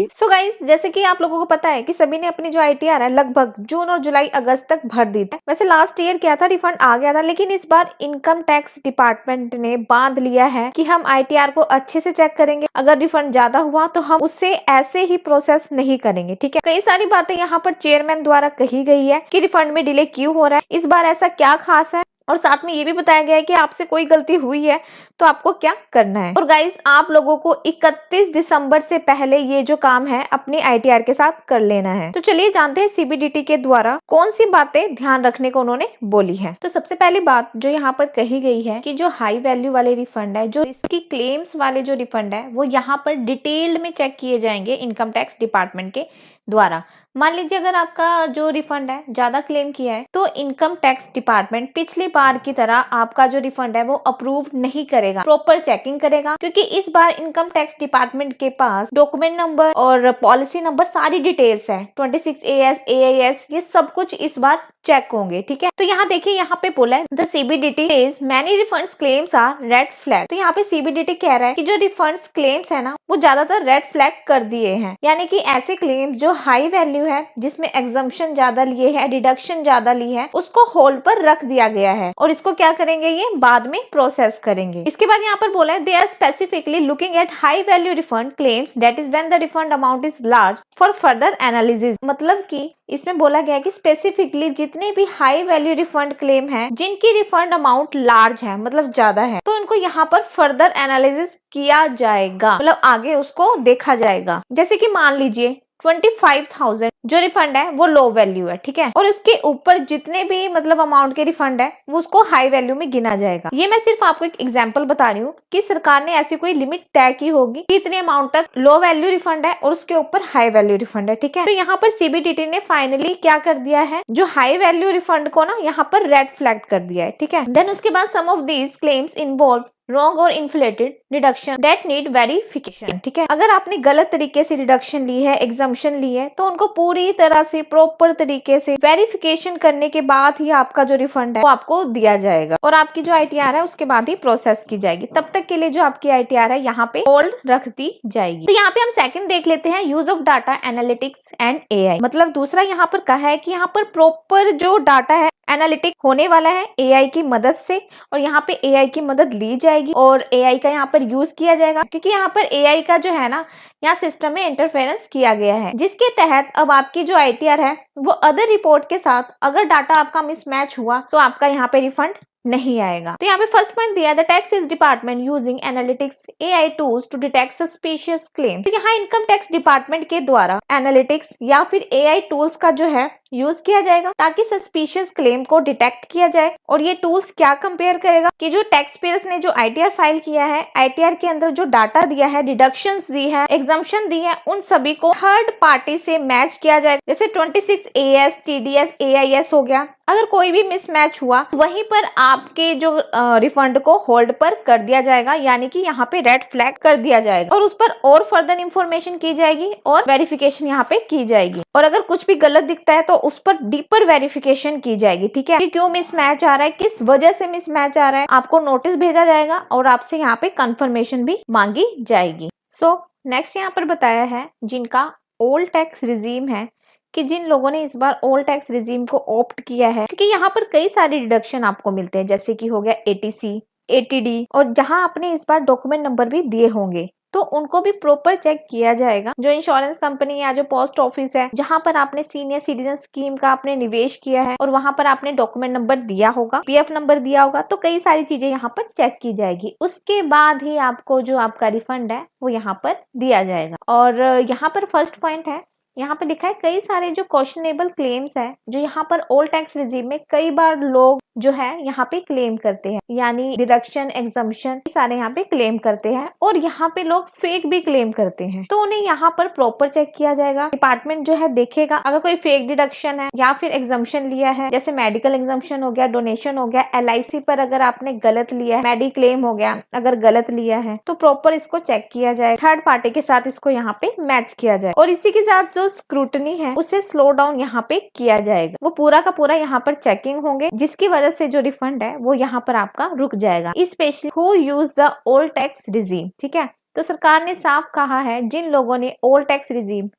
So guys, जैसे कि आप लोगों को पता है कि सभी ने अपनी जो आईटीआर है लगभग जून और जुलाई अगस्त तक भर दी थी। वैसे लास्ट ईयर क्या था, रिफंड आ गया था, लेकिन इस बार इनकम टैक्स डिपार्टमेंट ने बांध लिया है कि हम आईटीआर को अच्छे से चेक करेंगे। अगर रिफंड ज्यादा हुआ तो हम उससे ऐसे ही प्रोसेस नहीं करेंगे। ठीक है, कई सारी बातें यहाँ पर चेयरमैन द्वारा कही गई है कि रिफंड में डिले क्यों हो रहा है, इस बार ऐसा क्या खास है, और साथ में ये भी बताया गया है कि आपसे कोई गलती हुई है तो आपको क्या करना है। और गाइस, आप लोगों को 31 दिसंबर से पहले ये जो काम है अपनी आईटीआर के साथ कर लेना है। तो चलिए जानते हैं सीबीडीटी के द्वारा कौन सी बातें ध्यान रखने को उन्होंने बोली है। तो सबसे पहली बात जो यहाँ पर कही गई है कि जो हाई वैल्यू वाले रिफंड है, जो इसकी क्लेम्स वाले जो रिफंड है, वो यहाँ पर डिटेल्ड में चेक किए जाएंगे इनकम टैक्स डिपार्टमेंट के द्वारा। मान लीजिए अगर आपका जो रिफंड है ज्यादा क्लेम किया है तो इनकम टैक्स डिपार्टमेंट पिछली बार की तरह आपका जो रिफंड है वो अप्रूव नहीं करेगा, प्रॉपर चेकिंग करेगा, क्योंकि इस बार इनकम टैक्स डिपार्टमेंट के पास डॉक्यूमेंट नंबर और पॉलिसी नंबर सारी डिटेल्स है, 26AS, AIS, ये सब कुछ इस बार चेक होंगे। ठीक है, तो यहाँ देखिए, यहाँ पे बोला है the CBDT is many refunds claims are red flag. तो यहाँ पे सीबीडीटी कह रहा है कि जो रिफंड्स क्लेम्स है ना वो ज्यादातर रेड फ्लैग कर दिए हैं, यानी कि ऐसे क्लेम जो हाई वैल्यू है, जिसमें एग्जम्पशन ज्यादा लिए है, डिडक्शन ज्यादा ली है, उसको होल्ड पर रख दिया गया है और इसको क्या करेंगे, ये बाद में प्रोसेस करेंगे। इसके बाद यहाँ पर बोला है they are specifically looking at high value refund claims that is when the refund amount is large for further analysis. मतलब कि इसमें बोला गया है कि स्पेसिफिकली जितने भी हाई वैल्यू रिफंड क्लेम है, जिनकी रिफंड अमाउंट लार्ज है, मतलब ज्यादा है, तो उनको यहाँ पर फर्दर एनालिसिस किया जाएगा, मतलब आगे उसको देखा जाएगा। जैसे कि मान लीजिए 25,000 जो रिफंड है वो लो वैल्यू है, ठीक है, और इसके ऊपर जितने भी मतलब अमाउंट के रिफंड है वो उसको हाई वैल्यू में गिना जाएगा। ये मैं सिर्फ आपको एक एग्जांपल बता रही हूँ कि सरकार ने ऐसी कोई लिमिट तय की होगी कि इतने अमाउंट तक लो वैल्यू रिफंड है और उसके ऊपर हाई वैल्यू रिफंड है। ठीक है, तो यहाँ पर सीबीडीटी ने फाइनली क्या कर दिया है, जो हाई वैल्यू रिफंड को ना यहाँ पर रेड फ्लैग कर दिया है। ठीक है, देन उसके बाद some of these claims involve wrong और inflated deduction that need verification. ठीक है, अगर आपने गलत तरीके से डिडक्शन ली है, एग्जम्पशन ली है, तो उनको पूरी तरह से प्रॉपर तरीके से वेरिफिकेशन करने के बाद ही आपका जो रिफंड है वो आपको दिया जाएगा और आपकी जो आईटीआर है उसके बाद ही प्रोसेस की जाएगी। तब तक के लिए जो आपकी आईटीआर है यहाँ पे होल्ड रख दी जाएगी। तो यहाँ पे हम सेकंड देख लेते हैं, use of data analytics and AI. मतलब दूसरा यहाँ पर कहा है कि यहाँ पर प्रॉपर जो डाटा है एनालिटिक होने वाला है एआई की मदद से, और यहाँ पे एआई की मदद ली जाएगी और एआई का यहाँ पर यूज किया जाएगा, क्योंकि यहाँ पर एआई का जो है ना यहाँ सिस्टम में इंटरफेरेंस किया गया है, जिसके तहत अब आपकी जो आईटीआर है वो अदर रिपोर्ट के साथ अगर डाटा आपका मिसमैच हुआ तो आपका यहाँ पे रिफंड नहीं आएगा। तो यहाँ पे फर्स्ट पॉइंट दिया है the tax department using analytics AI tools to detect suspicious claim. तो यहाँ इनकम टैक्स डिपार्टमेंट के द्वारा एनालिटिक्स या फिर एआई टूल्स का जो है यूज किया जाएगा ताकि सस्पिशियस क्लेम को डिटेक्ट किया जाए। और ये टूल्स क्या कंपेयर करेगा कि जो टैक्स पेयर्स ने जो आईटीआर फाइल किया है, आईटीआर के अंदर जो डाटा दिया है, डिडक्शंस दी है, एग्जम्पशन दी है, उन सभी को थर्ड पार्टी से मैच किया जाए। जैसे 26AS, TDS, AIS हो गया, अगर कोई भी मिसमैच हुआ वहीं पर आपके जो रिफंड को होल्ड पर कर दिया जाएगा, यानी कि यहाँ पे रेड फ्लैग कर दिया जाएगा और उस पर और फर्दर इंफॉर्मेशन की जाएगी और वेरिफिकेशन यहाँ पे की जाएगी। और अगर कुछ भी गलत दिखता है तो उस पर डीपर वेरिफिकेशन की जाएगी। ठीक है, कि क्यों मिसमैच आ रहा है, किस वजह से मिसमैच आ रहा है, आपको नोटिस भेजा जाएगा और आपसे यहाँ पे कंफर्मेशन भी मांगी जाएगी। सो नेक्स्ट यहाँ पर बताया है जिनका ओल्ड टैक्स रिजीम है, कि जिन लोगों ने इस बार ओल्ड टैक्स रिजीम को ऑप्ट किया है, क्योंकि यहाँ पर कई सारे डिडक्शन आपको मिलते हैं, जैसे कि हो गया एटीसी, एटीडी, और जहां आपने इस बार डॉक्यूमेंट नंबर भी दिए होंगे तो उनको भी प्रॉपर चेक किया जाएगा। जो इंश्योरेंस कंपनी या जो पोस्ट ऑफिस है जहां पर आपने सीनियर सिटीजन स्कीम का आपने निवेश किया है और वहां पर आपने डॉक्यूमेंट नंबर दिया होगा, पीएफ नंबर दिया होगा, तो कई सारी चीजें यहाँ पर चेक की जाएगी। उसके बाद ही आपको जो आपका रिफंड है वो यहाँ पर दिया जाएगा। और यहाँ पर फर्स्ट पॉइंट है, यहाँ पे लिखा है कई सारे जो क्वेश्चनेबल क्लेम्स है जो यहाँ पर ओल्ड टैक्स रिजीम में कई बार लोग जो है यहाँ पे क्लेम करते हैं, यानी डिडक्शन, एग्जम्पशन सारे यहाँ पे क्लेम करते हैं और यहाँ पे लोग फेक भी क्लेम करते हैं, तो उन्हें यहाँ पर प्रॉपर चेक किया जाएगा। डिपार्टमेंट जो है देखेगा अगर कोई फेक डिडक्शन है या फिर एग्जम्पशन लिया है, जैसे मेडिकल एग्जम्पशन हो गया, डोनेशन हो गया, एलआईसी पर अगर आपने गलत लिया है, मेडी क्लेम हो गया अगर गलत लिया है, तो प्रॉपर इसको चेक किया जाए, थर्ड पार्टी के साथ इसको यहाँ पे मैच किया जाए और इसी के साथ जो स्क्रूटनी है उसे स्लो डाउन यहाँ पे किया जाएगा। वो पूरा का पूरा यहाँ पर चेकिंग होंगे, जिसकी वजह से जो रिफंड है वो यहाँ पर आपका रुक जाएगा। Specially who use the old tax regime. ठीक है, तो सरकार ने साफ कहा है जिन लोगों ने ओल्ड टैक्स रिजीम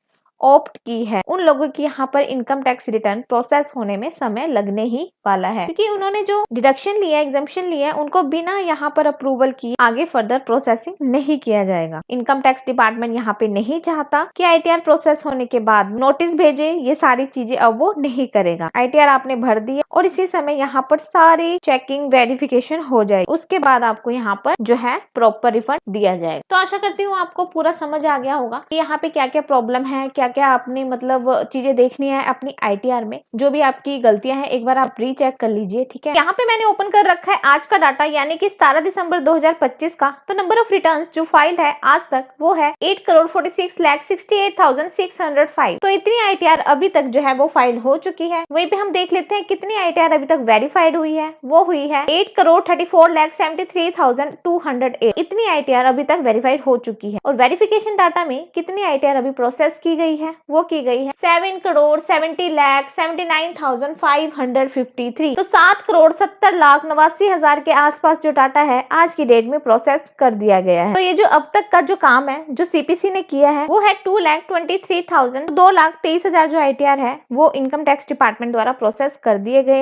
ऑप्ट की है उन लोगों की यहाँ पर इनकम टैक्स रिटर्न प्रोसेस होने में समय लगने ही वाला है, क्योंकि उन्होंने जो डिडक्शन लिया, एग्जम्पशन लिया, उनको बिना यहाँ पर अप्रूवल किए आगे फर्दर प्रोसेसिंग नहीं किया जाएगा। इनकम टैक्स डिपार्टमेंट यहाँ पे नहीं चाहता कि ITR प्रोसेस होने के बाद नोटिस भेजे, ये सारी चीजें अब वो नहीं करेगा। ITR आपने भर दिया और इसी समय यहाँ पर सारी चेकिंग वेरिफिकेशन हो जाएगी, उसके बाद आपको यहाँ पर जो है प्रॉपर रिफंड दिया जाएगा। तो आशा करती हूँ आपको पूरा समझ आ गया होगा कि यहाँ पे क्या क्या प्रॉब्लम है, क्या क्या आपने मतलब चीजें देखनी है अपनी ITR में, जो भी आपकी गलतियां हैं एक बार आप रीचेक कर लीजिए। ठीक है, यहाँ पे मैंने ओपन कर रखा है आज का डाटा, यानी कि 17 दिसंबर 2025 का। तो नंबर ऑफ रिटर्न्स जो फाइल्ड है आज तक वो है 8,46,68,605। तो इतनी ITR अभी तक जो है वो फाइल हो चुकी है। वहीं पे हम देख लेते हैं कितनी ITR अभी तक वेरीफाइड हुई है, वो हुई है 8,34,73,208। इतनी ITR अभी तक वेरीफाइड हो चुकी है। और वेरिफिकेशन डाटा में कितनी ITR अभी प्रोसेस की गई है, वो की गई है 7,70,79,553। तो 7,70,89,80,000 के आसपास जो डाटा है आज की डेट में प्रोसेस कर दिया गया है। तो ये जो अब तक का जो काम है जो CPC ने किया है वो है 2,23,000, 2,23,000 जो ITR है वो इनकम टैक्स डिपार्टमेंट द्वारा प्रोसेस कर दिए गए।